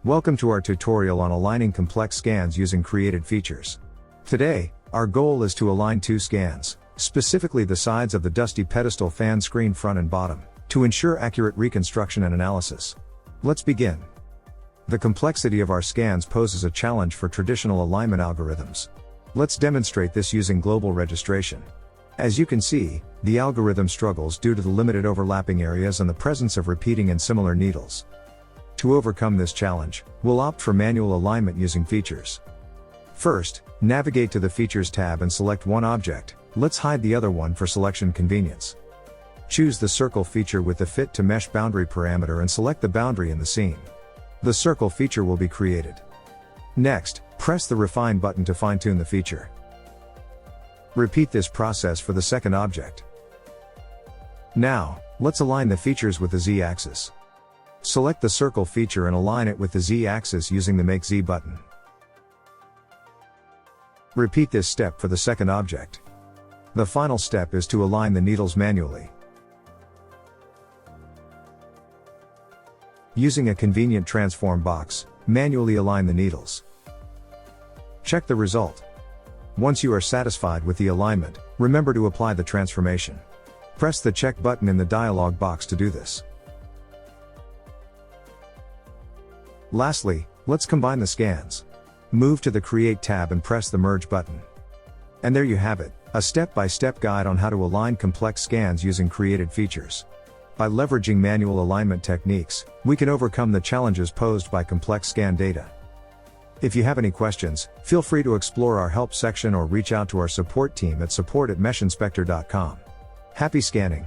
Welcome to our tutorial on aligning complex scans using created features. Today, our goal is to align two scans, specifically the sides of the dusty pedestal fan screen front and bottom, to ensure accurate reconstruction and analysis. Let's begin. The complexity of our scans poses a challenge for traditional alignment algorithms. Let's demonstrate this using global registration. As you can see, the algorithm struggles due to the limited overlapping areas and the presence of repeating and similar needles. To overcome this challenge, we'll opt for manual alignment using features. First, navigate to the Features tab and select one object. Let's hide the other one for selection convenience. Choose the circle feature with the Fit to Mesh boundary parameter and select the boundary in the scene. The circle feature will be created. Next, press the Refine button to fine-tune the feature. Repeat this process for the second object. Now, let's align the features with the Z-axis. Select the circle feature and align it with the Z-axis using the Make Z button. Repeat this step for the second object. The final step is to align the needles manually. Using a convenient transform box, manually align the needles. Check the result. Once you are satisfied with the alignment, remember to apply the transformation. Press the check button in the dialog box to do this. Lastly, let's combine the scans. Move to the Create tab and press the Merge button. And there you have it, a step-by-step guide on how to align complex scans using created features. By leveraging manual alignment techniques, we can overcome the challenges posed by complex scan data. If you have any questions, feel free to explore our help section or reach out to our support team at support@meshinspector.com. Happy scanning!